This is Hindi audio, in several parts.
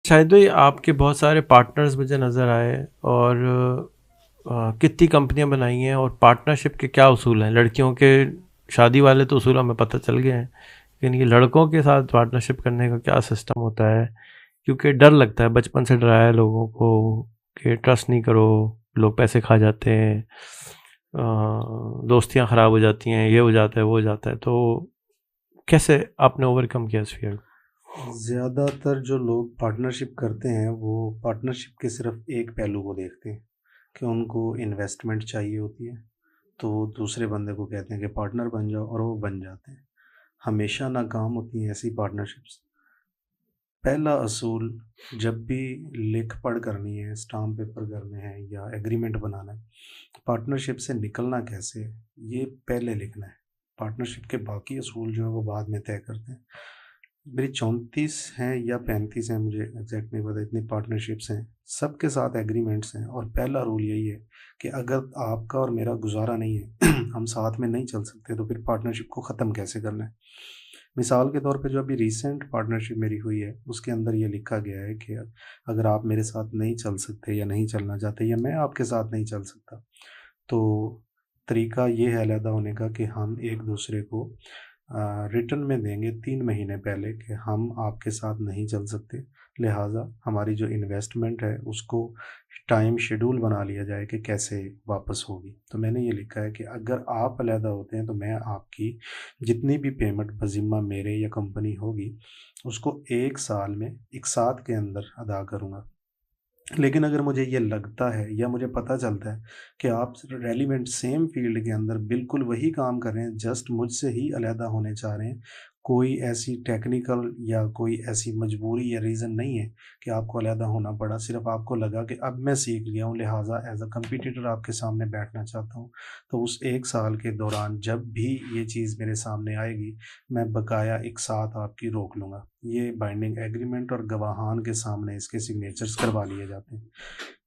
शायद भाई आपके बहुत सारे पार्टनर्स मुझे नज़र आए और कितनी कंपनियां बनाई हैं और पार्टनरशिप के क्या उसूल हैं। लड़कियों के शादी वाले तो उसूल हमें पता चल गए हैं, लेकिन ये लड़कों के साथ पार्टनरशिप करने का क्या सिस्टम होता है? क्योंकि डर लगता है, बचपन से डराया है लोगों को कि ट्रस्ट नहीं करो, लोग पैसे खा जाते हैं, दोस्तियां ख़राब हो जाती हैं, ये हो जाता है वो हो जाता है। तो कैसे आपने ओवरकम किया इस फियर? ज़्यादातर जो लोग पार्टनरशिप करते हैं वो पार्टनरशिप के सिर्फ एक पहलू को देखते हैं कि उनको इन्वेस्टमेंट चाहिए होती है, तो वो दूसरे बंदे को कहते हैं कि पार्टनर बन जाओ और वो बन जाते हैं। हमेशा नाकाम होती हैं ऐसी पार्टनरशिप्स। पहला असूल, जब भी लिख पढ़ करनी है, स्टाम्प पेपर करने हैं या एग्रीमेंट बनाना है, पार्टनरशिप से निकलना कैसे है, ये पहले लिखना है। पार्टनरशिप के बाकी असूल जो है वो बाद में तय करते हैं। मेरी 34 हैं या 35 हैं, मुझे एग्जैक्ट नहीं पता, इतनी पार्टनरशिप्स हैं, सबके साथ एग्रीमेंट्स हैं। और पहला रूल यही है कि अगर आपका और मेरा गुजारा नहीं है हम साथ में नहीं चल सकते, तो फिर पार्टनरशिप को ख़त्म कैसे करना है। मिसाल के तौर पे जो अभी रिसेंट पार्टनरशिप मेरी हुई है, उसके अंदर ये लिखा गया है कि अगर आप मेरे साथ नहीं चल सकते या नहीं चलना चाहते या मैं आपके साथ नहीं चल सकता, तो तरीका ये है अलहदा होने का कि हम एक दूसरे को रिटर्न में देंगे 3 महीने पहले कि हम आपके साथ नहीं चल सकते। लिहाजा हमारी जो इन्वेस्टमेंट है उसको टाइम शेड्यूल बना लिया जाए कि कैसे वापस होगी। तो मैंने ये लिखा है कि अगर आप अलहदा होते हैं तो मैं आपकी जितनी भी पेमेंट बज़िम्मा मेरे या कंपनी होगी, उसको 1 साल में, 1 साथ के अंदर अदा करूँगा। लेकिन अगर मुझे ये लगता है या मुझे पता चलता है कि आप रेलिवेंट सेम फील्ड के अंदर बिल्कुल वही काम कर रहे हैं, जस्ट मुझसे ही अलहदा होने चाह रहे हैं, कोई ऐसी टेक्निकल या कोई ऐसी मजबूरी या रीज़न नहीं है कि आपको अलहदा होना पड़ा, सिर्फ़ आपको लगा कि अब मैं सीख गया हूँ, लिहाजा एज़ अ कम्पिटिटर आपके सामने बैठना चाहता हूँ। तो उस 1 साल के दौरान जब भी ये चीज़ मेरे सामने आएगी, मैं बकाया एक साथ आपकी रोक लूँगा। ये बाइंडिंग एग्रीमेंट और गवाहान के सामने इसके सिग्नेचर्स करवा लिए जाते हैं।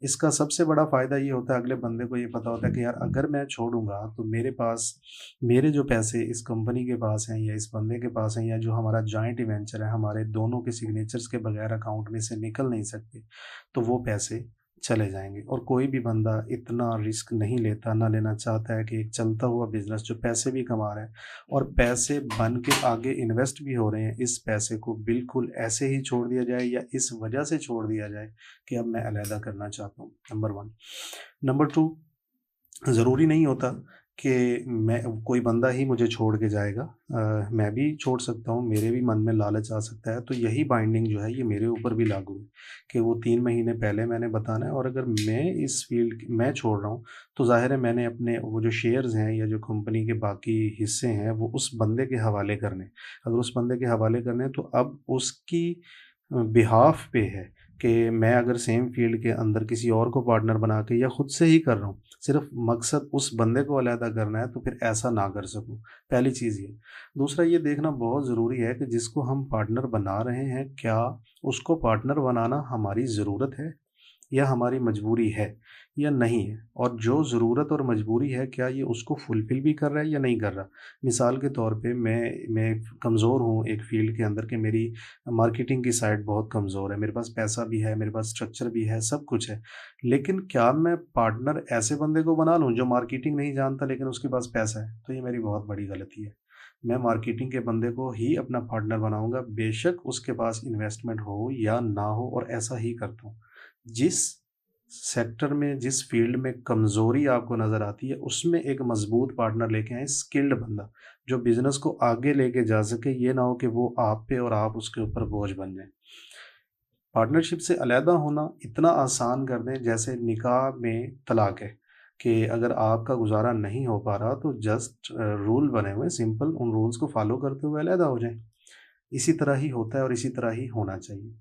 इसका सबसे बड़ा फ़ायदा ये होता है, अगले बंदे को ये पता होता है कि यार अगर मैं छोड़ूँगा तो मेरे पास मेरे जो पैसे इस कंपनी के पास हैं या इस बंदे के पास हैं या जो हमारा जॉइंट वेंचर है, हमारे दोनों के सिग्नेचर्स के बगैर अकाउंट में से निकल नहीं सकते। तो वो पैसे चले जाएँगे और कोई भी बंदा इतना रिस्क नहीं लेता, ना लेना चाहता है कि एक चलता हुआ बिज़नेस जो पैसे भी कमा रहा है और पैसे बन के आगे इन्वेस्ट भी हो रहे हैं, इस पैसे को बिल्कुल ऐसे ही छोड़ दिया जाए या इस वजह से छोड़ दिया जाए कि अब मैं अलहदा करना चाहता हूँ, नंबर 1। नंबर 2, ज़रूरी नहीं होता कि मैं कोई बंदा ही मुझे छोड़ के जाएगा। मैं भी छोड़ सकता हूँ, मेरे भी मन में लालच आ सकता है, तो यही बाइंडिंग जो है ये मेरे ऊपर भी लागू है कि वो 3 महीने पहले मैंने बताना है। और अगर मैं इस फ़ील्ड मैं छोड़ रहा हूँ, तो ज़ाहिर है मैंने अपने वो जो शेयर्स हैं या जो कंपनी के बाकी हिस्से हैं, वो उस बंदे के हवाले करने हैं। अगर उस बंदे के हवाले करने हैं, तो अब उसकी बिहाफ़ पे है कि मैं अगर सेम फ़ील्ड के अंदर किसी और को पार्टनर बना के या खुद से ही कर रहा हूँ, सिर्फ़ मकसद उस बंदे को अलहदा करना है, तो फिर ऐसा ना कर सकूँ, पहली चीज़ ये। दूसरा ये देखना बहुत ज़रूरी है कि जिसको हम पार्टनर बना रहे हैं, क्या उसको पार्टनर बनाना हमारी ज़रूरत है या हमारी मजबूरी है या नहीं है? और जो ज़रूरत और मजबूरी है, क्या ये उसको फुलफ़िल भी कर रहा है या नहीं कर रहा? मिसाल के तौर पे मैं कमज़ोर हूँ एक फ़ील्ड के अंदर कि मेरी मार्केटिंग की साइड बहुत कमज़ोर है, मेरे पास पैसा भी है, मेरे पास स्ट्रक्चर भी है, सब कुछ है। लेकिन क्या मैं पार्टनर ऐसे बंदे को बना लूँ जो मार्केटिंग नहीं जानता लेकिन उसके पास पैसा है? तो ये मेरी बहुत बड़ी गलती है। मैं मार्केटिंग के बंदे को ही अपना पार्टनर बनाऊँगा, बेशक उसके पास इन्वेस्टमेंट हो या ना हो, और ऐसा ही करता हूँ। जिस सेक्टर में, जिस फ़ील्ड में कमज़ोरी आपको नज़र आती है, उसमें एक मज़बूत पार्टनर लेके आएँ, स्किल्ड बंदा, जो बिज़नेस को आगे लेके जा सके। ये ना हो कि वो आप पे और आप उसके ऊपर बोझ बन जाएँ। पार्टनरशिप से अलहदा होना इतना आसान कर दें जैसे निकाह में तलाक है, कि अगर आपका गुज़ारा नहीं हो पा रहा तो जस्ट रूल बने हुए हैं सिंपल, उन रूल्स को फ़ॉलो करते हुए अलहदा हो जाएँ। इसी तरह ही होता है और इसी तरह ही होना चाहिए।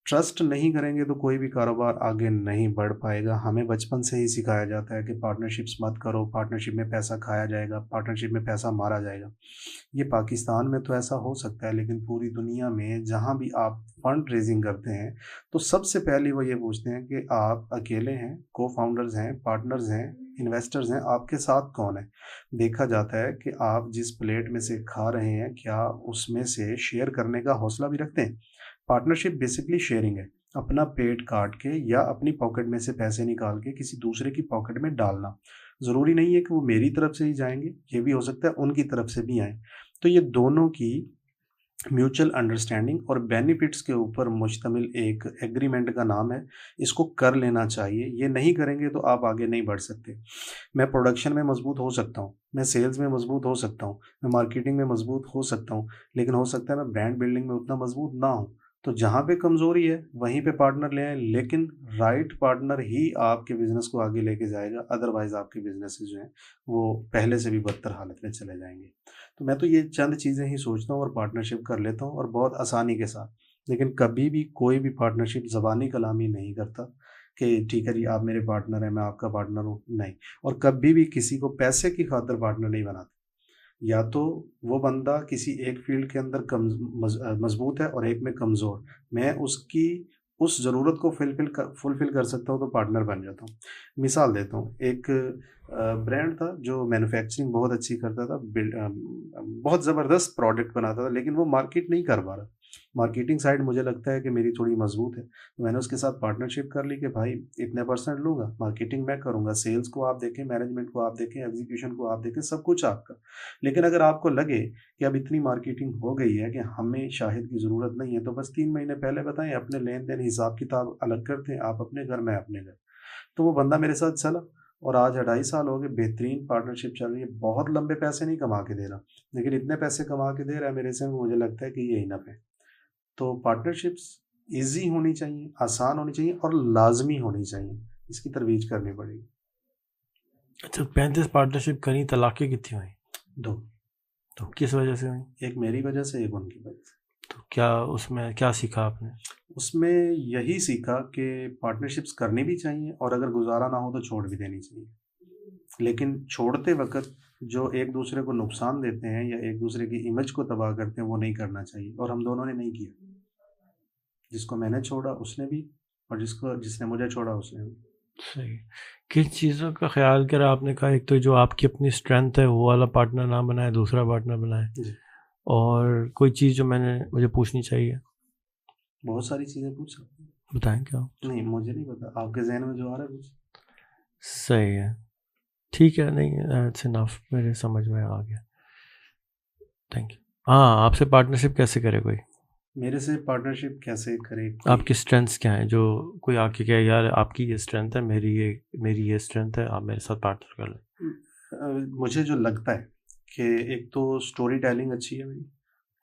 ट्रस्ट नहीं करेंगे तो कोई भी कारोबार आगे नहीं बढ़ पाएगा। हमें बचपन से ही सिखाया जाता है कि पार्टनरशिप्स मत करो, पार्टनरशिप में पैसा खाया जाएगा, पार्टनरशिप में पैसा मारा जाएगा। ये पाकिस्तान में तो ऐसा हो सकता है, लेकिन पूरी दुनिया में जहाँ भी आप फंड रेज़िंग करते हैं, तो सबसे पहले वो ये पूछते हैं कि आप अकेले हैं, को-फाउंडर्स हैं, पार्टनर्स हैं, इन्वेस्टर्स हैं, आपके साथ कौन है? देखा जाता है कि आप जिस प्लेट में से खा रहे हैं, क्या उसमें से शेयर करने का हौसला भी रखते हैं? पार्टनरशिप बेसिकली शेयरिंग है। अपना पेट काट के या अपनी पॉकेट में से पैसे निकाल के किसी दूसरे की पॉकेट में डालना। ज़रूरी नहीं है कि वो मेरी तरफ से ही जाएँगे, ये भी हो सकता है उनकी तरफ से भी आएँ। तो ये दोनों की म्यूचुअल अंडरस्टैंडिंग और बेनिफिट्स के ऊपर मुश्तमिल एक एग्रीमेंट का नाम है। इसको कर लेना चाहिए, ये नहीं करेंगे तो आप आगे नहीं बढ़ सकते। मैं प्रोडक्शन में मजबूत हो सकता हूँ, मैं सेल्स में मजबूत हो सकता हूँ, मैं मार्केटिंग में मजबूत हो सकता हूँ, लेकिन हो सकता है मैं ब्रांड बिल्डिंग में उतना मजबूत ना हूँ। तो जहाँ पे कमज़ोरी है वहीं पे पार्टनर ले आएँ, लेकिन राइट पार्टनर ही आपके बिज़नेस को आगे लेके जाएगा, अदरवाइज़ आपके बिज़नेसेस जो हैं वो पहले से भी बदतर हालत में चले जाएँगे। तो मैं तो ये चंद चीज़ें ही सोचता हूँ और पार्टनरशिप कर लेता हूँ और बहुत आसानी के साथ। लेकिन कभी भी कोई भी पार्टनरशिप ज़बानी कलामी नहीं करता कि ठीक है जी आप मेरे पार्टनर हैं, मैं आपका पार्टनर हूँ, नहीं। और कभी भी किसी को पैसे की खातिर पार्टनर नहीं बनाते। या तो वो बंदा किसी एक फ़ील्ड के अंदर मज़बूत है और एक में कमज़ोर। मैं उसकी उस ज़रूरत को फुलफ़िल कर सकता हूँ तो पार्टनर बन जाता हूँ। मिसाल देता हूँ, एक ब्रांड था जो मैन्युफैक्चरिंग बहुत अच्छी करता था, बहुत ज़बरदस्त प्रोडक्ट बनाता था, लेकिन वो मार्केट नहीं कर पा रहा। मार्केटिंग साइड मुझे लगता है कि मेरी थोड़ी मज़बूत है, तो मैंने उसके साथ पार्टनरशिप कर ली कि भाई इतने परसेंट लूँगा, मार्केटिंग मैं करूँगा, सेल्स को आप देखें, मैनेजमेंट को आप देखें, एग्ज़ीक्यूशन को आप देखें, सब कुछ आपका। लेकिन अगर आपको लगे कि अब इतनी मार्केटिंग हो गई है कि हमें शाहिद की ज़रूरत नहीं है, तो बस 3 महीने पहले बताएँ, अपने लेन-देन हिसाब-किताब अलग करते हैं, आप अपने घर, मैं अपने घर। तो वो बंदा मेरे साथ चला और आज 2.5 साल हो गए, बेहतरीन पार्टनरशिप चल रही है, बहुत लंबे पैसे नहीं कमा के दे रहा, लेकिन इतने पैसे कमा के दे रहा है मेरे से, मुझे लगता है कि ये इनफ है। तो पार्टनरशिप्स ईज़ी होनी चाहिए, आसान होनी चाहिए और लाज़मी होनी चाहिए, इसकी तरवीज करनी पड़ेगी। अच्छा, 35 पार्टनरशिप करी, तलाक़ें कितनी हुई? 2, तो किस वजह से हुई? एक मेरी वजह से, एक उनकी वजह से। तो क्या उसमें क्या सीखा आपने? उसमें यही सीखा कि पार्टनरशिप्स करनी भी चाहिए और अगर गुज़ारा ना हो तो छोड़ भी देनी चाहिए। लेकिन छोड़ते वक़्त जो एक-दूसरे को नुकसान देते हैं या एक-दूसरे की इमेज को तबाह करते हैं, वो नहीं करना चाहिए और हम दोनों ने नहीं किया। जिसको मैंने छोड़ा उसने भी और जिसने मुझे छोड़ा उसने भी। सही। किन चीज़ों का ख़्याल करा आपने? कहा एक तो जो आपकी अपनी स्ट्रेंथ है वो वाला पार्टनर ना बनाए, दूसरा पार्टनर बनाए, जी, और कोई चीज़ जो मुझे पूछनी चाहिए? बहुत सारी चीज़ें पूछ सकते हैं। बताएँ क्या? नहीं, मुझे नहीं पता, आपके ज़हन में जो आ रहा है पूछ। सही है। ठीक है, नहीं दैट्स इनफ, मेरे समझ में आ गया। Thank you. हाँ, आपसे पार्टनरशिप कैसे करे कोई? मेरे से पार्टनरशिप कैसे करे कोई? आपकी स्ट्रेंथ्स क्या हैं? जो कोई आके कहे यार आपकी ये स्ट्रेंथ है, मेरी ये स्ट्रेंथ है, आप मेरे साथ पार्टनर कर लें। मुझे जो लगता है कि एक तो स्टोरी टेलिंग अच्छी है मेरी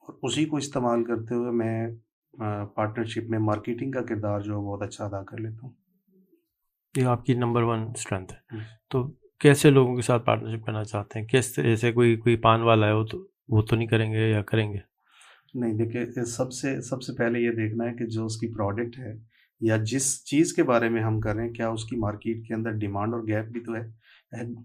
और उसी को इस्तेमाल करते हुए मैं पार्टनरशिप में मार्केटिंग का किरदार जो है बहुत अच्छा अदा कर लेता हूँ। ये आपकी नंबर 1 स्ट्रेंथ है। हुँ। तो कैसे लोगों के साथ पार्टनरशिप करना चाहते हैं? किस जैसे कोई पान वाला है, वो तो नहीं करेंगे या करेंगे? नहीं देखिए, सबसे सबसे पहले ये देखना है कि जो उसकी प्रोडक्ट है या जिस चीज़ के बारे में हम कर रहे हैं, क्या उसकी मार्केट के अंदर डिमांड और गैप भी तो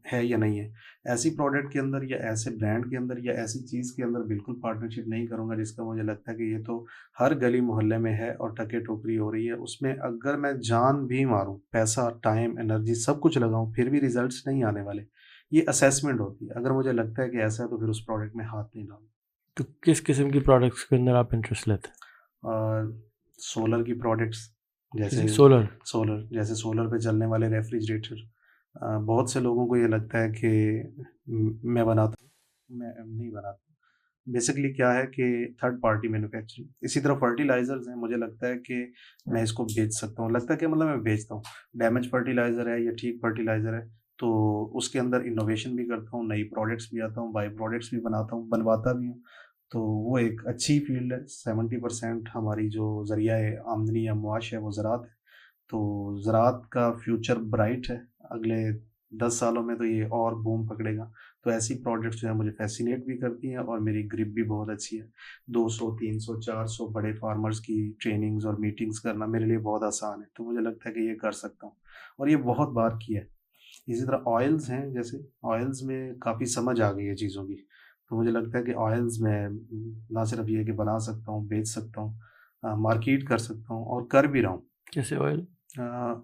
है या नहीं है। ऐसी प्रोडक्ट के अंदर या ऐसे ब्रांड के अंदर या ऐसी चीज़ के अंदर बिल्कुल पार्टनरशिप नहीं करूँगा जिसका मुझे लगता है कि ये तो हर गली मोहल्ले में है और टके-टोकरी हो रही है। उसमें अगर मैं जान भी मारूँ, पैसा, टाइम, एनर्जी सब कुछ लगाऊँ, फिर भी रिज़ल्ट्स नहीं आने वाले। ये असेसमेंट होती है। अगर मुझे लगता है कि ऐसा है तो फिर उस प्रोडक्ट में हाथ नहीं डालूँ। तो किस किस्म की प्रोडक्ट्स के अंदर आप इंटरेस्ट लेते हैं? सोलर की प्रोडक्ट्स जैसे सोलर? सोलर पे चलने वाले रेफ्रिजरेटर, बहुत से लोगों को ये लगता है कि मैं बनाता हूँ, मैं नहीं बनाता। बेसिकली क्या है कि थर्ड पार्टी मैन्युफैक्चरिंग, इसी तरह फर्टिलाइज़र्स हैं, मुझे लगता है कि मैं इसको बेच सकता हूँ। लगता है कि मतलब मैं बेचता हूँ। डैमेज फर्टिलाइज़र है या ठीक फर्टिलाइज़र है, तो उसके अंदर इनोवेशन भी करता हूँ, नई प्रोडक्ट्स भी आता हूँ, बाय प्रोडक्ट्स भी बनाता हूँ, बनवाता भी हूँ। तो वो एक अच्छी फ़ील्ड है। 70% हमारी जो ज़रिया-ए आमदनी या मुआश है वो ज़राअत है। तो ज़राअत का फ्यूचर ब्राइट है। अगले 10 सालों में तो ये और बूम पकड़ेगा। तो ऐसी प्रोडक्ट्स जो है मुझे फ़ैसिनेट भी करती हैं और मेरी ग्रिप भी बहुत अच्छी है। 200, 300, 400 बड़े फार्मर्स की ट्रेनिंग्स और मीटिंग्स करना मेरे लिए बहुत आसान है। तो मुझे लगता है कि ये कर सकता हूँ और ये बहुत बार किया है। इसी तरह ऑयल्स हैं, जैसे ऑयल्स में काफ़ी समझ आ गई है चीज़ों की। तो मुझे लगता है कि ऑयल्स में ना सिर्फ़ ये है कि बना सकता हूँ, बेच सकता हूँ, मार्केट कर सकता हूँ और कर भी रहा हूँ। कैसे oil?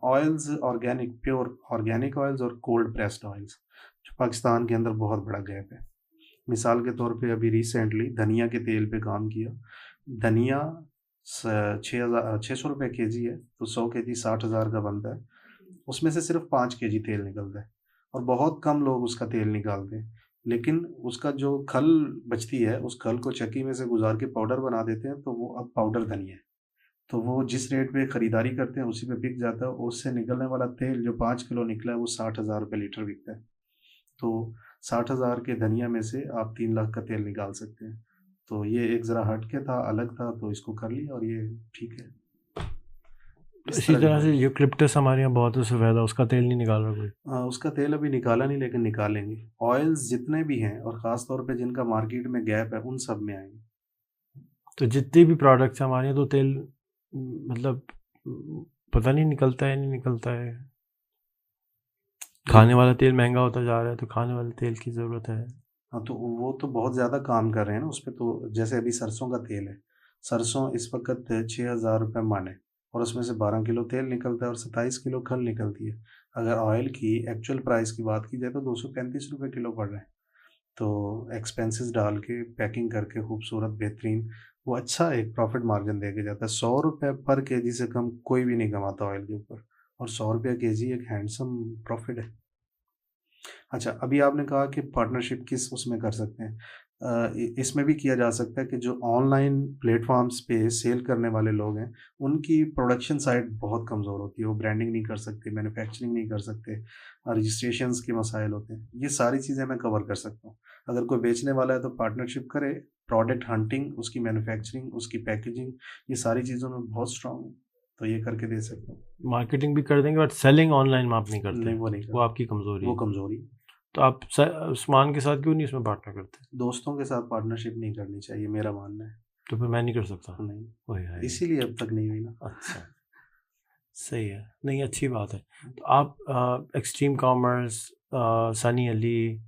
Oils organic, pure organic oils और कोल्ड प्रेस्ड ऑयल्स, जो पाकिस्तान के अंदर बहुत बड़ा गैप है। मिसाल के तौर पे अभी रिसेंटली धनिया के तेल पे काम किया। धनिया ₹600 kg है, तो 100 kg 60,000 का बनता है। उसमें से सिर्फ 5 kg तेल निकलता है और बहुत कम लोग उसका तेल निकालते हैं। लेकिन उसका जो खल बचती है, उस खल को चक्की में से गुजार के पाउडर बना देते हैं, तो वो अब पाउडर धनिया है। तो वो जिस रेट पे खरीदारी करते हैं उसी पे बिक जाता है, और उससे निकलने वाला तेल जो 5 किलो निकला है वो 60,000 रुपये लीटर बिकता है। तो 60,000 के धनिया में से आप 3 लाख का तेल निकाल सकते हैं। तो ये एक ज़रा हटके था, अलग था, तो इसको कर लिया और ये ठीक है। तो इस इसी तरह तरह का से यूकलिप्टस हमारे यहाँ बहुत सफ़ेद है, उसका तेल नहीं निकाल रहा कोई। उसका तेल अभी निकाला नहीं, लेकिन निकालेंगे। ऑयल्स जितने भी हैं और ख़ास तौर पे जिनका मार्केट में गैप है, उन सब में आएंगे। तो जितने भी प्रोडक्ट्स हैं हमारे यहाँ, तो तेल मतलब पता नहीं निकलता है नहीं निकलता है। खाने वाला तेल महंगा होता जा रहा है, तो खाने वाले तेल की ज़रूरत है। हाँ, तो वो तो बहुत ज़्यादा काम कर रहे हैं ना उस पे। तो जैसे अभी सरसों का तेल है, सरसों इस वक्त 6,000 रुपये मन है, और उसमें से 12 किलो तेल निकलता है और 27 किलो खल निकलती है। अगर ऑयल की एक्चुअल प्राइस की बात की जाए तो 235 रुपये किलो पड़ रहे हैं। तो एक्सपेंसेस डाल के पैकिंग करके खूबसूरत बेहतरीन, वो अच्छा एक प्रॉफिट मार्जिन दे के जाता है। 100 रुपये पर केजी से कम कोई भी नहीं कमाता ऑयल के ऊपर, और 100 रुपये केजी एक हैंडसम प्रॉफिट है। अच्छा, अभी आपने कहा कि पार्टनरशिप किस उसमें कर सकते हैं। इसमें भी किया जा सकता है कि जो ऑनलाइन प्लेटफॉर्म्स पे सेल करने वाले लोग हैं, उनकी प्रोडक्शन साइड बहुत कमज़ोर होती है। वो ब्रांडिंग नहीं कर सकते, मैन्युफैक्चरिंग नहीं कर सकते, रजिस्ट्रेशंस के मसाइल होते हैं। ये सारी चीज़ें मैं कवर कर सकता हूँ। अगर कोई बेचने वाला है तो पार्टनरशिप करे। प्रोडक्ट हंटिंग, उसकी मैन्युफैक्चरिंग, उसकी पैकेजिंग, ये सारी चीज़ों में बहुत स्ट्रांग हूँ, तो ये करके दे सकता हूँ। मार्केटिंग भी कर देंगे, बट सेलिंग ऑनलाइन में आप नहीं करते। नहीं, वो नहीं वो करता, आपकी कमज़ोरी वो है। कमज़ोरी। तो आप उस्मान के साथ क्यों नहीं इसमें पार्टनर करते? दोस्तों के साथ पार्टनरशिप नहीं करनी चाहिए, मेरा मानना है। तो फिर मैं नहीं कर सकता? नहीं, वही है। इसीलिए अब तक नहीं हुई ना। अच्छा, सही है, नहीं अच्छी बात है। तो आप एक्सट्रीम कॉमर्स, सनी अली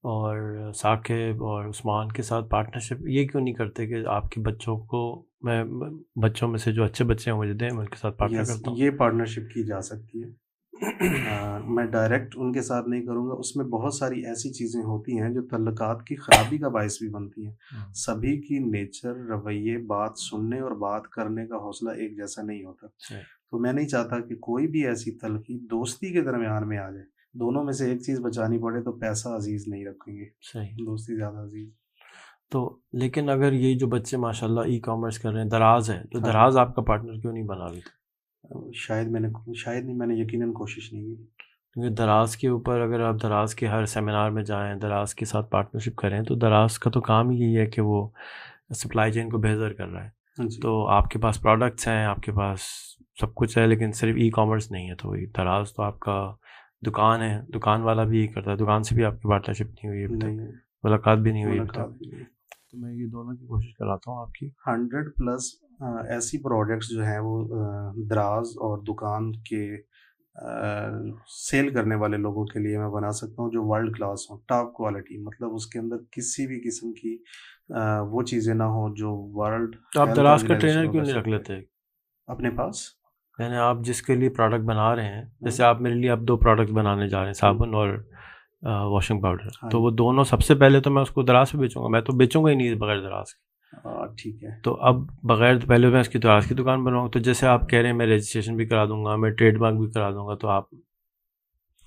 और साकिब और उस्मान के साथ पार्टनरशिप ये क्यों नहीं करते कि आपके बच्चों को, मैं बच्चों में से जो अच्छे बच्चे हैं मुझे दें, मैं उनके साथ पार्टनर करता हूँ। ये पार्टनरशिप की जा सकती है। मैं डायरेक्ट उनके साथ नहीं करूँगा। उसमें बहुत सारी ऐसी चीज़ें होती हैं जो तल्लुकात की ख़राबी का बायस भी बनती हैं। सभी की नेचर, रवैये, बात सुनने और बात करने का हौसला एक जैसा नहीं होता। तो मैं नहीं चाहता कि कोई भी ऐसी तलखी दोस्ती के दरमियान में आ जाए। दोनों में से एक चीज़ बचानी पड़े तो पैसा अजीज़ नहीं रखेंगे, सही। दोस्ती ज़्यादा अजीज़। तो लेकिन अगर ये जो बच्चे माशाल्लाह ई कॉमर्स कर रहे हैं, दराज है, तो हाँ। दराज आपका पार्टनर क्यों नहीं बना अभी तक? शायद नहीं, मैंने यकीनन कोशिश नहीं की। क्योंकि दराज के ऊपर अगर आप दराज के हर सेमिनार में जाएं, दराज के साथ पार्टनरशिप करें, तो दराज का तो काम ही यही है कि वो सप्लाई चेन को बेहतर कर रहा है। जी। तो आपके पास प्रोडक्ट्स हैं, आपके पास सब कुछ है, लेकिन सिर्फ ई कॉमर्स नहीं है। तो ये दराज तो आपका दुकान है, दुकान वाला भी यही करता है। दुकान से भी आपकी पार्टनरशिप नहीं हुई अभी तक, मुलाकात भी नहीं हुई अभी तक। तो मैं ये दोनों की कोशिश कराता हूँ आपकी। 100+ ऐसी प्रोडक्ट्स जो हैं वो दराज और दुकान के सेल करने वाले लोगों के लिए मैं बना सकता हूँ, जो वर्ल्ड क्लास हो, टॉप क्वालिटी। मतलब उसके अंदर किसी भी किस्म की वो चीज़ें ना हो जो वर्ल्ड तो आप हेल्थ दराज का ऑर्गेनाइजेशन ट्रेनर क्यों नहीं रख कहते हैं। लेते? अपने पास यानी आप जिसके लिए प्रोडक्ट बना रहे हैं, जैसे आप मेरे लिए अब 2 प्रोडक्ट बनाने जा रहे हैं, साबुन और वॉशिंग पाउडर, हाँ तो जी। वो दोनों सबसे पहले तो मैं उसको दराज पे बेचूंगा। मैं तो बेचूंगा ही नहीं बगैर दराज के। ठीक है। तो अब बगैर पहले मैं इसकी दराज की दुकान बनाऊंगा। तो जैसे आप कह रहे हैं मैं रजिस्ट्रेशन भी करा दूंगा, मैं ट्रेडमार्क भी करा दूंगा, तो आप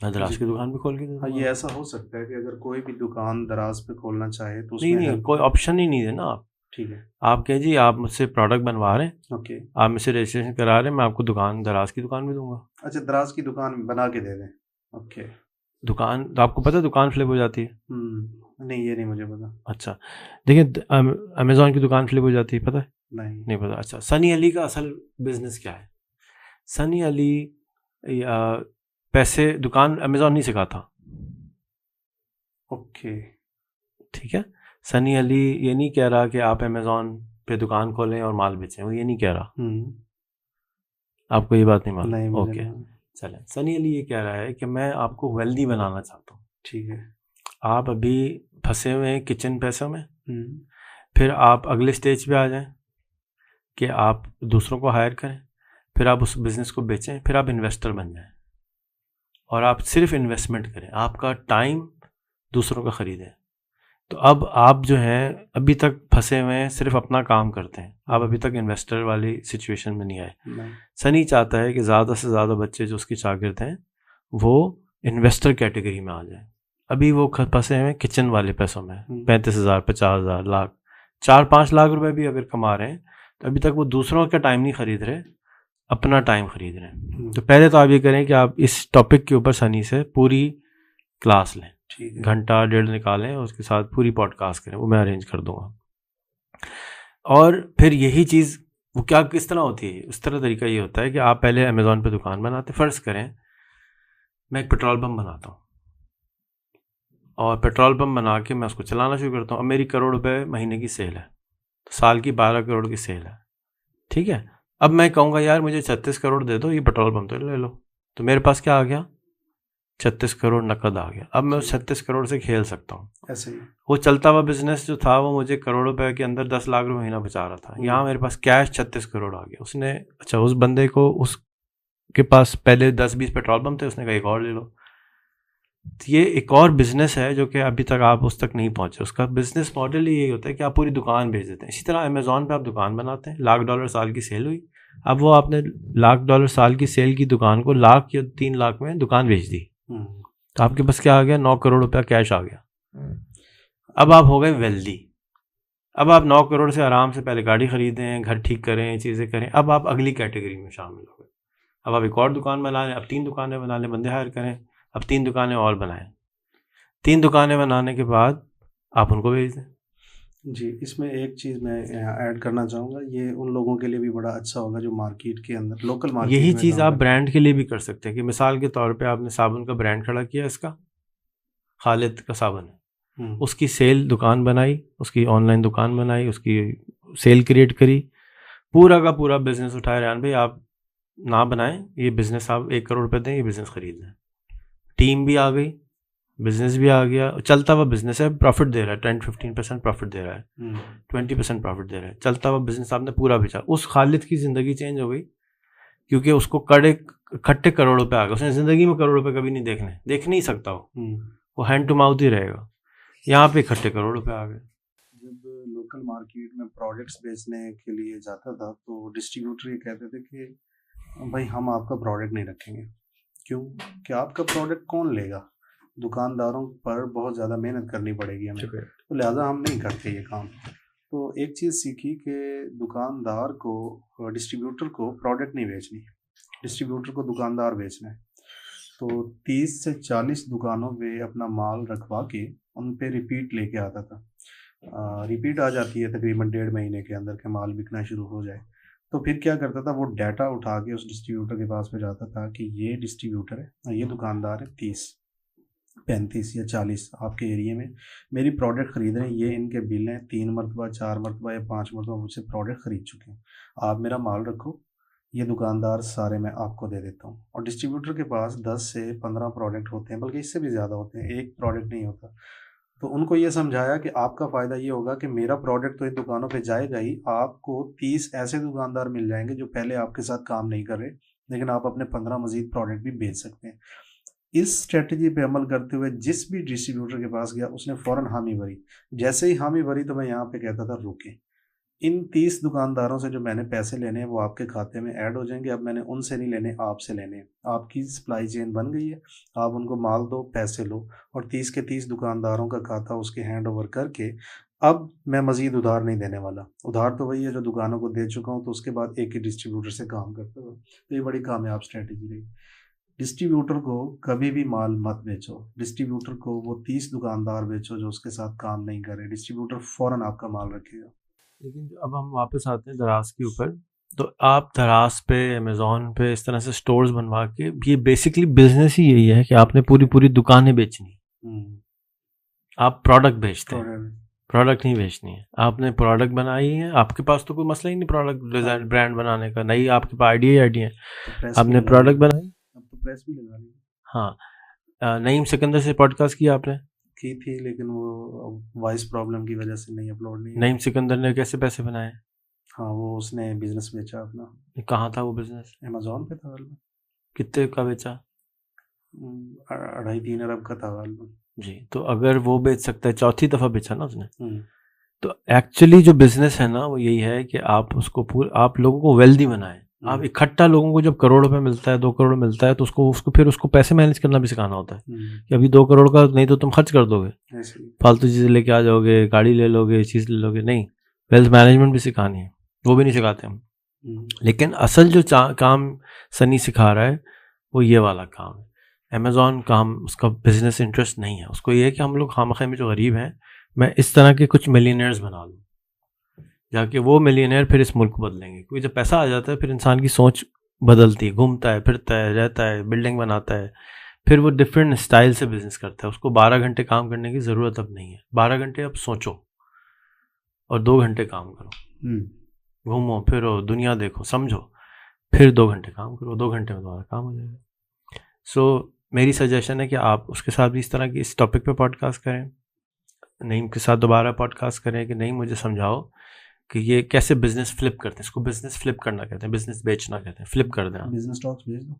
मैं दराज जी। की दुकान भी खोल के दे हाँ, दूंगा। ये ऐसा हो सकता है कि अगर कोई भी दुकान दराज पे खोलना चाहे तो नहीं उसमें नहीं, कोई ऑप्शन ही नहीं है ना। आप ठीक है। आप कहें जी आप मुझसे प्रोडक्ट बनवा रहे हैं, ओके। आप मुझसे रजिस्ट्रेशन करा रहे हैं, मैं आपको दुकान दराज की दुकान भी दूंगा। अच्छा, दराज की दुकान बना के दे दें। ओके। दुकान तो आपको पता है दुकान फ्लिप हो जाती है। नहीं, ये नहीं मुझे पता। अच्छा, देखिए अमेज़ॉन की दुकान फ्लिप हो जाती है, पता है? नहीं। पता। अच्छा, सनी अली का असल बिजनेस क्या है? सनी अली पैसे दुकान अमेज़ॉन नहीं सिखाता। ओके। ठीक है, सनी अली ये नहीं कह रहा कि आप अमेज़ॉन पे दुकान खोलें और माल बेचें, वो ये नहीं कह रहा। आपको ये बात नहीं मालूम? नहीं, मुझे ओके, नहीं। चलें। सनी अली ये कह रहा है कि मैं आपको वेल्दी बनाना चाहता हूँ। ठीक है। आप अभी फंसे हुए हैं किचन पैसों में, हम्म। फिर आप अगले स्टेज पे आ जाएं कि आप दूसरों को हायर करें, फिर आप उस बिज़नेस को बेचें, फिर आप इन्वेस्टर बन जाएं और आप सिर्फ इन्वेस्टमेंट करें, आपका टाइम दूसरों का ख़रीदें। तो अब आप जो हैं अभी तक फंसे हुए हैं, सिर्फ अपना काम करते हैं, आप अभी तक इन्वेस्टर वाली सिचुएशन में नहीं आए। नहीं। सनी चाहता है कि ज़्यादा से ज़्यादा बच्चे जो उसके शागिर्द हैं वो इन्वेस्टर कैटेगरी में आ जाए। अभी वो फंसे हुए किचन वाले पैसों में, 35,000, 50,000, लाख, 4-5 लाख रुपए भी अगर कमा रहे हैं तो अभी तक वो दूसरों का टाइम नहीं खरीद रहे, अपना टाइम खरीद रहे हैं। तो पहले तो आप ये करें कि आप इस टॉपिक के ऊपर सनी से पूरी क्लास लें, घंटा 1.5 निकालें, उसके साथ पूरी पॉडकास्ट करें, वो मैं अरेंज कर दूंगा। और फिर यही चीज़ वो क्या किस तरह होती है, उस तरह तरीका ये होता है कि आप पहले अमेज़ॉन पे दुकान बनाते, फ़र्ज़ करें मैं एक पेट्रोल पंप बनाता हूँ और पेट्रोल पंप बना के मैं उसको चलाना शुरू करता हूँ। अब मेरी करोड़ रुपए महीने की सेल है, तो साल की 12 करोड़ की सेल है, ठीक है। अब मैं कहूँगा यार मुझे 36 करोड़ दे दो, ये पेट्रोल पंप तो ले लो, तो मेरे पास क्या आ गया, 36 करोड़ नकद आ गया। अब मैं उस 36 करोड़ से खेल सकता हूँ। ऐसे ही वो चलता हुआ बिजनेस जो था वो मुझे करोड़ रुपए के अंदर 10 लाख रुपए महीना बचा रहा था, यहाँ मेरे पास कैश 36 करोड़ आ गया। उसने अच्छा, उस बंदे को उसके पास पहले 10-20 पेट्रोल पंप थे, उसने कहा एक और ले लो। तो ये एक और बिजनेस है जो कि अभी तक आप उस तक नहीं पहुंचे। उसका बिजनेस मॉडल ही यही होता है कि आप पूरी दुकान बेच देते हैं। इसी तरह अमेज़ॉन पे आप दुकान बनाते हैं, $1,00,000 साल की सेल हुई, अब वो आपने $1,00,000 साल की सेल की दुकान को 1,00,000 या 3 लाख में दुकान बेच दी, तो आपके पास क्या आ गया, 9 करोड़ रुपया कैश आ गया। अब आप हो गए वेल्दी। अब आप 9 करोड़ से आराम से पहले गाड़ी खरीदें, घर ठीक करें, चीज़ें करें। अब आप अगली कैटेगरी में शामिल हो गए। अब आप एक और दुकान बना लें, अब 3 दुकानें बना लें, बंदे हायर करें, अब 3 दुकानें और बनाएं। 3 दुकानें बनाने के बाद आप उनको भेज दें। जी, इसमें एक चीज़ मैं ऐड करना चाहूँगा, ये उन लोगों के लिए भी बड़ा अच्छा होगा जो मार्केट के अंदर लोकल मार्केट यही में चीज़ काम आप करते ब्रांड के लिए भी कर सकते हैं कि मिसाल के तौर पे आपने साबुन का ब्रांड खड़ा किया, इसका खालिद का साबुन है, हैं। उसकी सेल दुकान बनाई, उसकी ऑनलाइन दुकान बनाई, उसकी सेल क्रिएट करी, पूरा का पूरा बिजनेस उठाए। रेहान भाई आप ना बनाएं, ये बिजनेस आप 1 करोड़ रुपए दें, ये बिजनेस खरीद लें। टीम भी आ गई, बिजनेस भी आ गया, चलता हुआ बिजनेस है, प्रॉफिट दे रहा है, 10-15% प्रॉफिट दे रहा है, 20% प्रॉफिट दे रहा है, चलता हुआ बिजनेस आपने पूरा बेचा। उस खालिद की जिंदगी चेंज हो गई, क्योंकि उसको खट्टे करोड़ रुपए आ गए। उसने जिंदगी में करोड़ रुपए कभी नहीं देख नहीं सकता, वो हैंड टू माउथ ही रहेगा। यहाँ पे इकट्ठे करोड़ रुपए आ गए। जब लोकल मार्केट में प्रोडक्ट्स बेचने के लिए जाता था तो डिस्ट्रीब्यूटर ये कहते थे कि भाई हम आपका प्रोडक्ट नहीं रखेंगे। क्यों? कि आपका प्रोडक्ट कौन लेगा? दुकानदारों पर बहुत ज़्यादा मेहनत करनी पड़ेगी हमें, तो लिहाजा हम नहीं करते ये काम। तो एक चीज़ सीखी कि दुकानदार को, डिस्ट्रीब्यूटर को प्रोडक्ट नहीं बेचनी, डिस्ट्रीब्यूटर को दुकानदार बेचना है। तो 30 से 40 दुकानों पे अपना माल रखवा के उन पे रिपीट लेके आता था। रिपीट आ जाती है तकरीबन 1.5 महीने के अंदर के माल बिकना शुरू हो जाए। तो फिर क्या करता था, वो डाटा उठा के उस डिस्ट्रीब्यूटर के पास में जाता था कि ये डिस्ट्रीब्यूटर है, ये दुकानदार है, 30, 35 या 40 आपके एरिया में मेरी प्रोडक्ट खरीद रहे हैं, ये इनके बिल हैं, 3 मरतबा, 4 मरतबा या 5 मरतबा मुझसे प्रोडक्ट खरीद चुके हैं, आप मेरा माल रखो, ये दुकानदार सारे मैं आपको दे देता हूँ। और डिस्ट्रीब्यूटर के पास 10 से 15 प्रोडक्ट होते हैं, बल्कि इससे भी ज़्यादा होते हैं, एक प्रोडक्ट नहीं होता। तो उनको ये समझाया कि आपका फ़ायदा ये होगा कि मेरा प्रोडक्ट तो इन दुकानों पे जाएगा ही, आपको 30 ऐसे दुकानदार मिल जाएंगे जो पहले आपके साथ काम नहीं कर रहे, लेकिन आप अपने 15 मजीद प्रोडक्ट भी बेच सकते हैं। इस स्ट्रेटजी पे अमल करते हुए जिस भी डिस्ट्रीब्यूटर के पास गया उसने फ़ौरन हामी भरी। जैसे ही हामी भरी तो मैं यहाँ पे कहता था रुके, इन 30 दुकानदारों से जो मैंने पैसे लेने हैं वो आपके खाते में ऐड हो जाएंगे, अब मैंने उनसे नहीं लेने, आपसे लेने हैं। आपकी सप्लाई चेन बन गई है, आप उनको माल दो, पैसे लो, और 30 के 30 दुकानदारों का खाता उसके हैंड ओवर करके अब मैं मज़ीद उधार नहीं देने वाला। उधार तो वही है जो दुकानों को दे चुका हूँ, तो उसके बाद एक ही डिस्ट्रीब्यूटर से काम करता हूँ। तो ये बड़ी कामयाब स्ट्रैटेजी रही। डिस्ट्रीब्यूटर को कभी भी माल मत बेचो, डिस्ट्रीब्यूटर को वो 30 दुकानदार बेचो जो उसके साथ काम नहीं कर रहे, डिस्ट्रीब्यूटर फ़ौरन आपका माल रखेगा। लेकिन अब हम वापस आते हैं दराज के ऊपर, तो आप दराज पे, अमेज़ॉन पे इस तरह से स्टोर्स बनवा के, ये बेसिकली बिजनेस ही यही है कि आपने पूरी पूरी दुकानें बेचनी, आप प्रोडक्ट बेचते हैं, प्रोडक्ट नहीं बेचनी है। आपने प्रोडक्ट बनाई है, आपके पास तो कोई मसला ही नहीं प्रोडक्ट डिजाइन ब्रांड बनाने का, नहीं आपके पास आइडिया ही आइडिया है, आपने प्रोडक्ट बनाई, अब तो प्रेस भी लगा ली। हाँ, नईम सिकंदर से पॉडकास्ट किया आपने? की थी, लेकिन वो वॉइस प्रॉब्लम की वजह से नहीं अपलोड नहीं। नईम सिकंदर ने कैसे पैसे बनाए? हाँ, वो उसने बिजनेस बेचा अपना। कहाँ था वो बिजनेस? अमेज़ॉन पे था। कितने का बेचा? 2.5-3 अरब का था। जी, तो अगर वो बेच सकता है, चौथी दफ़ा बेचा ना उसने, तो एक्चुअली जो बिजनेस है ना वो यही है कि आप उसको पूरा, आप लोगों को वेल्दी बनाएं। आप इकट्ठा लोगों को जब करोड़ रुपए मिलता है, 2 करोड़ मिलता है, तो उसको फिर उसको पैसे मैनेज करना भी सिखाना होता है कि अभी 2 करोड़ का नहीं तो तुम खर्च कर दोगे, फालतू चीज़ें लेके आ जाओगे, गाड़ी ले लोगे, चीज़ ले लोगे, नहीं, वेल्थ मैनेजमेंट भी सिखानी है, वो भी नहीं सिखाते हम। लेकिन असल जो काम सनी सिखा रहा है वो ये वाला काम है। अमेज़ॉन का उसका बिजनेस इंटरेस्ट नहीं है, उसको ये है कि हम लोग खामखे में जो गरीब हैं, मैं इस तरह के कुछ मिलियनेयर्स बना लूँ, जाके वो मिलियनेयर फिर इस मुल्क को बदलेंगे। क्योंकि जब पैसा आ जाता है फिर इंसान की सोच बदलती है, घूमता है, फिरता है, रहता है, बिल्डिंग बनाता है, फिर वो डिफरेंट स्टाइल से बिजनेस करता है। उसको 12 घंटे काम करने की ज़रूरत अब नहीं है। 12 घंटे अब सोचो और 2 घंटे काम करो, घूमो फिरो, दुनिया देखो, समझो, फिर 2 घंटे काम करो, 2 घंटे में तुम्हारा काम हो जाएगा। सो मेरी सजेशन है कि आप उसके साथ भी इस तरह की इस टॉपिक पे पॉडकास्ट करें, नईम के साथ दोबारा पॉडकास्ट करें कि नहीं मुझे समझाओ कि ये कैसे बिजनेस फ्लिप करते हैं। इसको बिजनेस फ्लिप करना कहते हैं, बिजनेस बेचना कहते हैं, फ्लिप कर देना। बिजनेस स्टॉक्स बेच दो,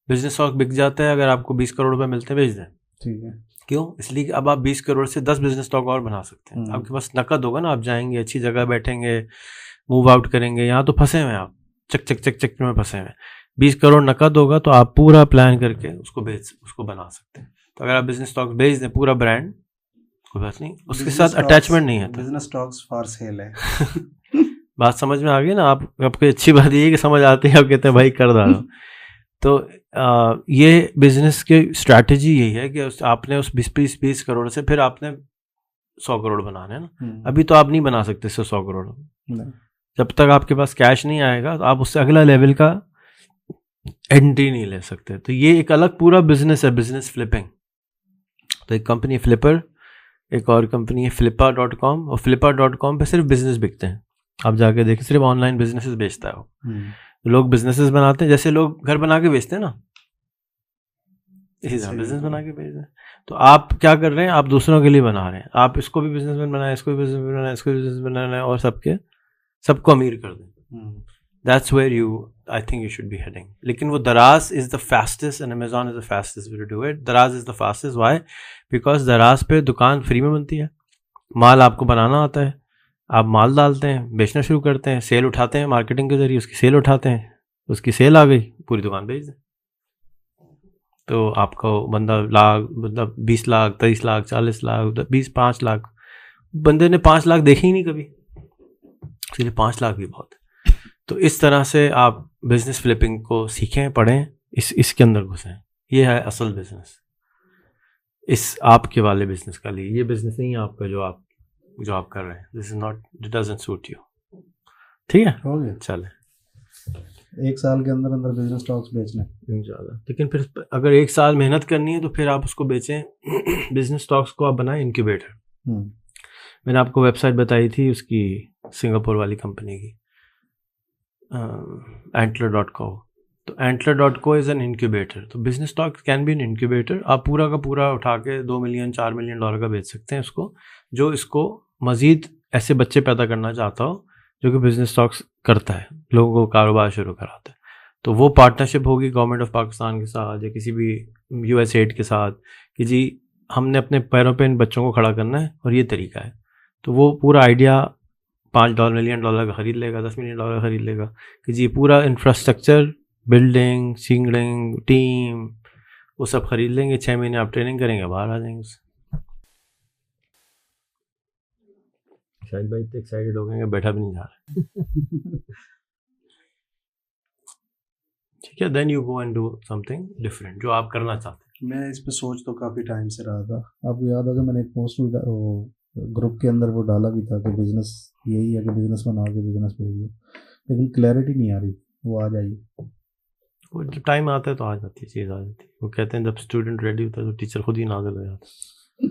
बिजनेस स्टॉक बिक जाता है, अगर आपको 20 करोड़ रुपए मिलते हैं बेच दें। ठीक है। क्यों? इसलिए कि अब आप 20 करोड़ से 10 बिजनेस स्टॉक और बना सकते हैं। आपके पास नकद होगा ना, आप जाएंगे, अच्छी जगह बैठेंगे, मूव आउट करेंगे। यहाँ तो फंसे हुए हैं आप, चक चक चक चक में फंसे हुए हैं। 20 करोड़ नकद होगा तो आप पूरा प्लान करके उसको बना सकते हैं। तो अगर आप बिजनेस स्टॉक बेच दें, पूरा ब्रांड, कोई बात नहीं, उसके साथ अटैचमेंट नहीं है। बिजनेस स्टॉक्स फॉर सेल है। बात समझ में आ गई ना? आपको अच्छी बात ये है कि समझ आती है, आप कहते हैं भाई कर डालो। तो ये बिजनेस की स्ट्रैटेजी यही है कि आपने उस 20 करोड़ से फिर आपने 100 करोड़ बनाने हैं ना। अभी तो आप नहीं बना सकते 100 करोड़, जब तक आपके पास कैश नहीं आएगा तो आप उससे अगला लेवल का एंट्री नहीं ले सकते। तो ये एक अलग पूरा बिजनेस है, बिजनेस फ्लिपिंग। तो एक कंपनी फ्लिपर, एक और कंपनी है flipper.com, और flipper.com पे सिर्फ बिजनेस बिकते हैं। आप जाके देखें, सिर्फ ऑनलाइन बिजनेसेस बेचता है वो। लोग बिजनेसेस बनाते हैं, जैसे लोग घर बना के बेचते हैं ना, इसी तरह बिजनेस बना के बेच रहे हैं। तो आप क्या कर रहे हैं? आप दूसरों के लिए बना रहे हैं। आप इसको भी बिजनेसमैन बनाए, इसको भी बिजनेस बनाना, इसको भी बिजनेस बनाना है, और सबको अमीर कर दें। That's where I think you should be heading. लेकिन वो Daraz is the fastest and Amazon is the fastest way to do it. Daraz is the fastest, why? Because Daraz पे दुकान फ्री में बनती है, माल आपको बनाना आता है, आप माल डालते हैं, बेचना शुरू करते हैं, सेल उठाते हैं, मार्केटिंग के जरिए उसकी सेल उठाते हैं, उसकी सेल आ गई, पूरी दुकान बेच दें। तो आपको बंदा लाख, मतलब 20 लाख, 23 लाख, 40 लाख, 5 लाख, बंदे ने 5 लाख देखे ही नहीं कभी, इसलिए 5 लाख भी बहुत है। तो इस तरह से आप बिजनेस फ्लिपिंग को सीखें, पढ़ें, इसके अंदर घुसें। ये है असल बिजनेस, इस आपके वाले बिजनेस का लिए। ये बिजनेस नहीं है आपका जो आप कर रहे हैं। This is not, it doesn't suit you. ठीक है, हो गया, चले। 1 साल के अंदर अंदर बिजनेस स्टॉक्स बेचने ज़्यादा। लेकिन फिर अगर 1 साल मेहनत करनी है तो फिर आप उसको बेचें। बिजनेस स्टॉक्स को आप बनाएं इनक्यूबेटर। मैंने आपको वेबसाइट बताई थी उसकी, सिंगापुर वाली कंपनी की, antler.co। तो antler.co इज़ एन इनक्यूबेटर। तो business stock can be an incubator. आप पूरा का पूरा उठा के 2 मिलियन 4 मिलियन डॉलर का बेच सकते हैं उसको, जो इसको मज़ीद ऐसे बच्चे पैदा करना चाहता हो जो कि बिजनेस स्टॉक्स करता है, लोगों को कारोबार शुरू कराता है। तो वो पार्टनरशिप होगी गवर्नमेंट ऑफ पाकिस्तान के साथ या किसी भी US एड के साथ कि जी हमने अपने पैरों पे इन बच्चों को खड़ा करना है और ये तरीका है। तो वो पूरा आइडिया $5 मिलियन का ख़रीद लेगा, $10 मिलियन का ख़रीद लेगा कि जी पूरा इंफ्रास्ट्रक्चर, बिल्डिंग, सीडिंग, टीम, वो सब ख़रीद लेंगे। 6 महीने आप ट्रेनिंग करेंगे, बाहर आ जाएंगे उससे। शायद भाई इतने एक्साइटेड हो गए, बैठा भी नहीं जा रहा। ठीक है, then you go and do something different जो आप करना चाहते हैं। मैं इस पे सोच तो काफ़ी टाइम से रहा था। आपको याद होगा मैंने एक पोस्ट ग्रुप के अंदर वो डाला भी था कि बिजनेस यही है कि बिजनेस बना के बिजनेस भेज दो, लेकिन क्लैरिटी नहीं आ रही। वो आ जाएगी, वो जब टाइम आता है तो आ जाती है, चीज़ आ जाती है। वो कहते हैं जब स्टूडेंट रेडी होता है तो टीचर खुद ही नाज़िल हो जाता है।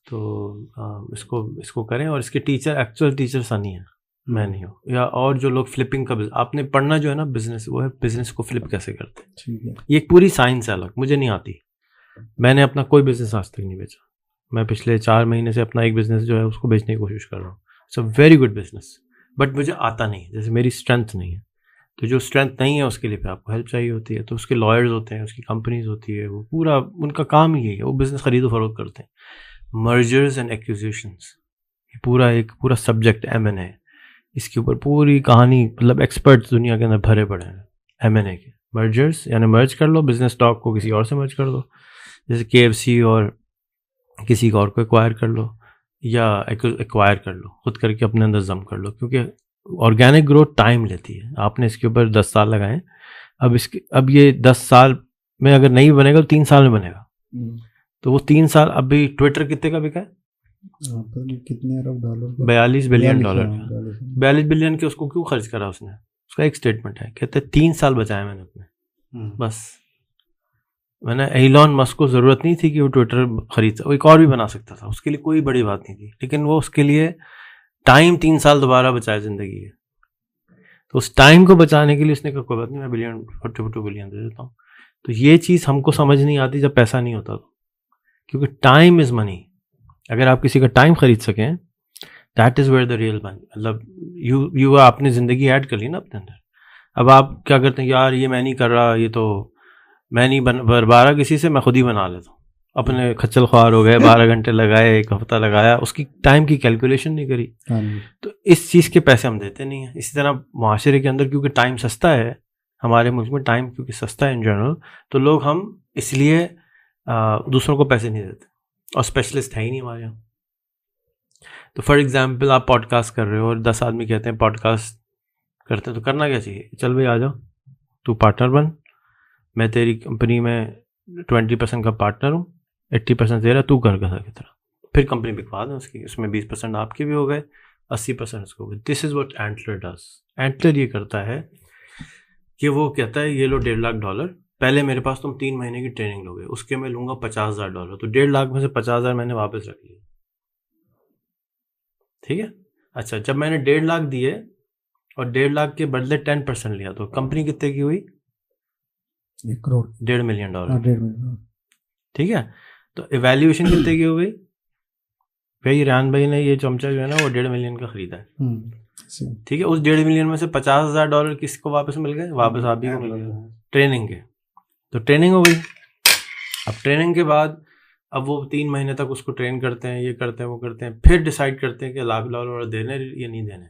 तो इसको करें। और इसके टीचर एक्चुअल टीचर सनी है, मैं नहीं हूँ, या और जो लोग फ्लिपिंग का आपने पढ़ना जो है ना बिजनेस, वो है बिजनेस को फ्लिप कैसे करते हैं। ठीक है, ये एक पूरी साइंस है अलग, मुझे नहीं आती। मैंने अपना कोई बिजनेस आज तक नहीं बेचा। मैं पिछले 4 महीने से अपना एक बिजनेस जो है उसको बेचने की कोशिश कर रहा हूँ। It's a very good business, but मुझे आता नहीं, जैसे मेरी स्ट्रेंथ नहीं है। तो जो स्ट्रेंथ नहीं है उसके लिए फिर आपको हेल्प चाहिए होती है, तो उसके लॉयर्स होते हैं, उसकी कंपनीज होती है, वो पूरा उनका काम ही यही है, वो बिजनेस खरीदो फरोख्त करते हैं। मर्जर्स एंड एक्विजिशंस, ये पूरा एक पूरा सब्जेक्ट M&A, इसके ऊपर पूरी कहानी, मतलब एक्सपर्ट्स दुनिया के अंदर भरे पड़े हैं M&A के। मर्जर्स यानी मर्ज कर लो बिजनेस स्टॉक को, किसी और से मर्ज कर दो, जैसे KFC और किसी और को एक्वायर कर लो, या एक्वायर कर लो, खुद करके अपने अंदर जम कर लो, क्योंकि ऑर्गेनिक ग्रोथ टाइम लेती है। आपने इसके ऊपर 10 साल लगाए, अब ये 10 साल में अगर नहीं बनेगा तो 3 साल में बनेगा। तो वो 3 साल, अभी ट्विटर कितने का बिका है? कितने अरब डॉलर? 42 बिलियन डॉलर का। 42 बिलियन के उसको क्यों खर्च करा उसने? उसका एक स्टेटमेंट है, कहते हैं 3 साल बचाए मैंने अपने, बस। मैंने एलोन मस्क को ज़रूरत नहीं थी कि वो ट्विटर खरीद, वो एक और भी बना सकता था, उसके लिए कोई बड़ी बात नहीं थी, लेकिन वो उसके लिए टाइम 3 साल दोबारा बचाए ज़िंदगी के। तो उस टाइम को बचाने के लिए उसने कहा कोई बात नहीं, मैं 42 बिलियन दे देता हूँ। तो ये चीज़ हमको समझ नहीं आती जब पैसा नहीं होता तो, क्योंकि टाइम इज़ मनी। अगर आप किसी का टाइम खरीद सकें, that is where the real money, मतलब यू आपने ज़िंदगी ऐड कर ली ना अपने अंदर। अब आप क्या करते हैं, यार ये मैं नहीं कर रहा, ये तो मैं नहीं बरबा रहा किसी से, मैं खुद ही बना लेता हूँ। अपने खच्चल ख्वार हो गए, 12 घंटे लगाए, 1 हफ्ता लगाया, उसकी टाइम की कैलकुलेशन नहीं करी। तो इस चीज़ के पैसे हम देते नहीं हैं। इसी तरह माशरे के अंदर क्योंकि टाइम सस्ता है, हमारे मुल्क में टाइम क्योंकि सस्ता है इन जनरल, तो लोग हम इसलिए दूसरों को पैसे नहीं देते, और स्पेशलिस्ट है ही नहीं हमारे यहाँ। तो फॉर एग्जाम्पल आप पॉडकास्ट कर रहे हो और 10 आदमी कहते हैं पॉडकास्ट करते हैं, तो करना क्या चाहिए? चल भाई आ जाओ, तू पार्टनर बन, मैं तेरी कंपनी में 20% का पार्टनर हूँ, 80% तेरा, तू कर गधा की तरह। फिर कंपनी बिकवा दें उसकी, उसमें 20% आपके भी हो गए, 80% उसको हो गए। This is what antler does. Antler ये करता है कि वो कहता है ये लो $1.5 लाख, पहले मेरे पास तुम 3 महीने की ट्रेनिंग लोगे, उसके मैं लूँगा $50,000, तो 1.5 लाख में से 50,000 मैंने वापस रख लिए, ठीक है। अच्छा, जब मैंने 1.5 लाख दिए और 1.5 लाख के बदले 10% लिया, तो कंपनी कितने की हुई? 1 करोड़, $1.5 मिलियन, 1.5 मिलियन, ठीक है। तो इवैल्यूएशन कितने की हो गई? भाई रेहान भाई ने ये चमचा जो है ना वो 1.5 मिलियन का खरीदा है, ठीक है। उस 1.5 मिलियन में से $50,000 किसको वापस मिल गए? वापस आप ही को मिल गए, ट्रेनिंग के। तो ट्रेनिंग हो गई। अब ट्रेनिंग के बाद अब वो 3 महीने तक उसको ट्रेन करते हैं, ये करते हैं, वो करते हैं, फिर डिसाइड करते हैं कि $1 लाख देने या नहीं देने।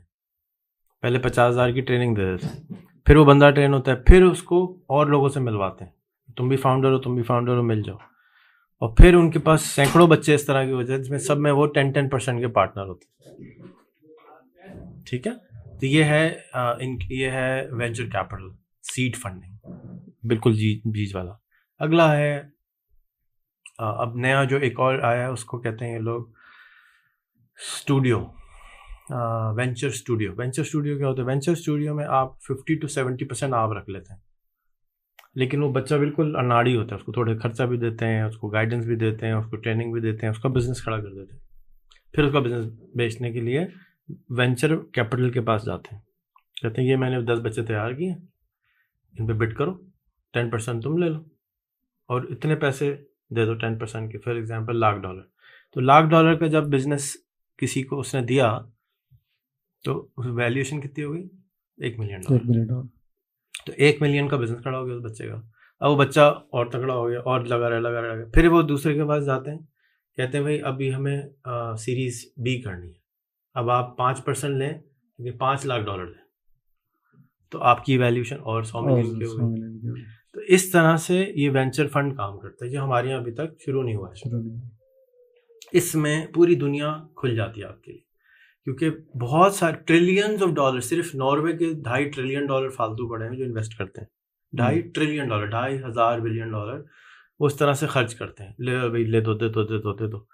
पहले 50,000 की ट्रेनिंग दे देते हैं, फिर वो बंदा ट्रेन होता है, फिर उसको और लोगों से मिलवाते हैं, तुम भी फाउंडर हो, तुम भी फाउंडर हो, मिल जाओ। और फिर उनके पास सैकड़ों बच्चे इस तरह की वजह है जिसमें सब में वो 10% के पार्टनर होते हैं, ठीक है। तो ये है वेंचर कैपिटल, सीड फंडिंग, बिल्कुल बीज वाला। अगला है अब नया जो एक और आया है, उसको कहते हैं ये लोग studio, venture studio. Venture studio क्या होता है? वेंचर स्टूडियो में आप 50 to 70% आप रख लेते हैं, लेकिन वो बच्चा बिल्कुल अनाड़ी होता है, उसको थोड़े खर्चा भी देते हैं, उसको गाइडेंस भी देते हैं, उसको ट्रेनिंग भी देते हैं, उसका बिजनेस खड़ा कर देते हैं। फिर उसका बिजनेस बेचने के लिए वेंचर कैपिटल के पास जाते हैं, कहते हैं ये मैंने 10 बच्चे तैयार किए, इन पे बिड करो, 10% तुम ले लो और इतने पैसे दे दो 10% के, फॉर एग्जाम्पल $1 लाख। तो $1 लाख का जब बिजनेस किसी को उसने दिया तो वैल्यूएशन कितनी हो गई? $1 मिलियन। तो 1 मिलियन का बिजनेस खड़ा हो गया उस बच्चे का। अब वो बच्चा और तगड़ा हो गया और लगा रहा। फिर वो दूसरे के पास जाते हैं, कहते हैं भाई अभी हमें सीरीज बी करनी है, अब आप 5% लें, क्योंकि $5 लाख दें, तो आपकी वैल्यूएशन और 100 मिलियन की हो गई। तो इस तरह से ये वेंचर फंड काम करता है, जो हमारे यहाँ अभी तक शुरू नहीं हुआ है। इसमें पूरी दुनिया खुल जाती है आपके लिए, क्योंकि बहुत सारे ट्रिलियंस ऑफ डॉलर, सिर्फ नॉर्वे के $2.5 ट्रिलियन फालतू पड़े हैं जो इन्वेस्ट करते हैं। $2.5 ट्रिलियन, 2,500 बिलियन डॉलर वो उस तरह से खर्च करते हैं। ले भाई ले दो।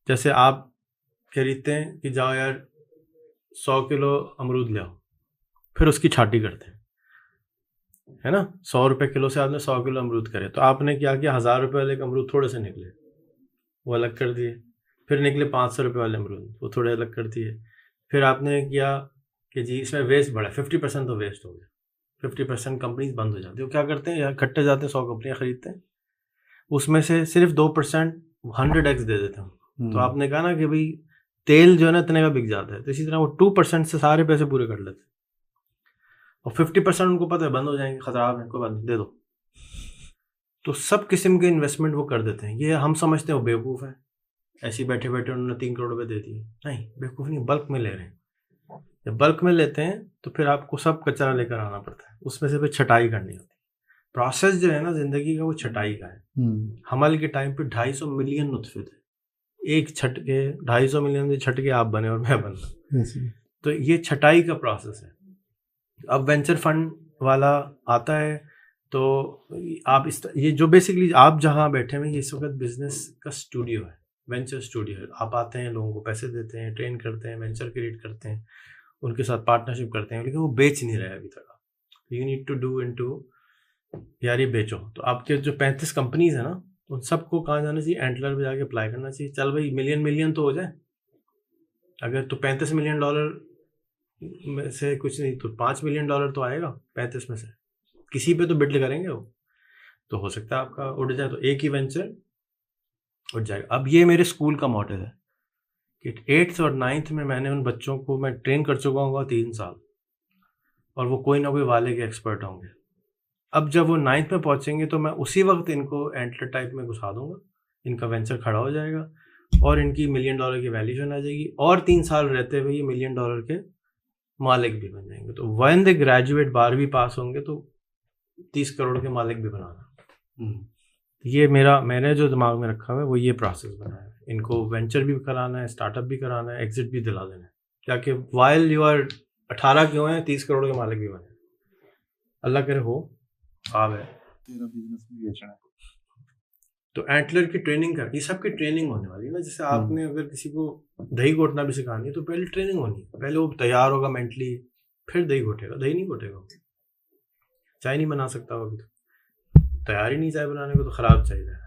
जैसे आप खरीदते हैं कि जाओ यार 100 किलो अमरूद ले आओ, फिर उसकी छाटी करते हैं, है ना। 100 रुपये किलो से आपने 100 किलो अमरूद करे, तो आपने क्या किया, 1,000 रुपये वाले अमरूद थोड़े से निकले, वो अलग कर दिए। फिर निकले 500 रुपये वाले अमरूद, वो थोड़े अलग कर दिए। फिर आपने किया कि जी इसमें वेस्ट बढ़ा, 50% तो वेस्ट हो गया, 50% कंपनीज बंद हो जाती है। वो क्या करते हैं, यहाँ इकट्ठे जाते हैं, 100 कंपनियाँ खरीदते हैं, उसमें से सिर्फ 2% 100x दे देते हैं। तो आपने कहा ना कि भाई तेल जो है ना इतने का बिक जाता है, तो इसी तरह वो 2% से सारे पैसे पूरे कर लेते हैं। और 50% उनको पता है बंद हो जाएंगे, खतरा है, कोई बात नहीं, दे दो। तो सब किस्म के इन्वेस्टमेंट वो कर देते हैं। ये हम समझते हैं वो बेवकूफ़ है, ऐसे ही बैठे बैठे उन्होंने 3 करोड़ रुपए दे दिए। नहीं, बेवकूफ़ नहीं, बल्क में ले रहे हैं। जब बल्क में लेते हैं तो फिर आपको सब कचरा लेकर आना पड़ता है, उसमें से फिर छटाई करनी होती है। प्रोसेस जो है ना जिंदगी का, वो छटाई का है। हमल के टाइम पे 250 मिलियन नुतफे थे, एक छटके 250 मिलियन से छटके आप बने और मैं बना। तो ये छटाई का प्रोसेस है। अब वेंचर फंड वाला आता है तो आप ये जो बेसिकली आप जहाँ बैठे हैं, ये इस वक्त बिजनेस का स्टूडियो है, वेंचर स्टूडियो है। आप आते हैं, लोगों को पैसे देते हैं, ट्रेन करते हैं, वेंचर क्रिएट करते हैं, उनके साथ पार्टनरशिप करते हैं, लेकिन वो बेच नहीं रहे अभी तक। You need to do into, यार ये बेचो। तो आपके जो 35 कंपनीज है ना, उन सबको कहाँ जाना चाहिए? एंटलर पे जाके अप्लाई करना चाहिए। चल भाई, मिलियन तो हो जाए। अगर तो $35 मिलियन में से कुछ नहीं तो $5 मिलियन तो आएगा 35 में से, किसी पे तो बिड करेंगे वो, तो हो सकता है आपका उड़ जाए। तो एक ही वेंचर उठ जाएगा। अब ये मेरे स्कूल का मॉडल है कि 8th और 9th में मैंने उन बच्चों को मैं ट्रेन कर चुका हूँ 3 साल, और वो कोई ना कोई वाले के एक्सपर्ट होंगे। अब जब वो 9th में पहुंचेंगे तो मैं उसी वक्त इनको एंटलर टाइप में घुसा दूंगा, इनका वेंचर खड़ा हो जाएगा और इनकी $1 मिलियन की वैल्यूएशन आ जाएगी, और 3 साल रहते हुए ये $1 मिलियन के मालिक भी बन जाएंगे। तो व्हेन दे ग्रेजुएट, 12वीं पास होंगे तो 30 करोड़ के मालिक भी बनाना। ये मैंने जो दिमाग में रखा हुआ है वो ये प्रोसेस बनाया है। इनको वेंचर भी कराना है, स्टार्टअप भी कराना है, एग्जिट भी दिला देना है, ताकि वाइल यू आर 18 क्यों है 30 करोड़ के मालिक भी बने। अल्लाह करे हो ख्वाब है तेरा बिजनेस भी बेचना है। तो एंटलर की ट्रेनिंग कर, ये सब की ट्रेनिंग होने वाली है ना। जैसे आपने अगर किसी को दही घोटना भी सिखानी है तो पहले ट्रेनिंग होनी है, पहले वो तैयार होगा मेंटली, फिर दही घोटेगा। दही नहीं घोटेगा, चाय नहीं बना सकता वो, अभी तो तैयार ही नहीं चाय बनाने को, तो खराब चाय है।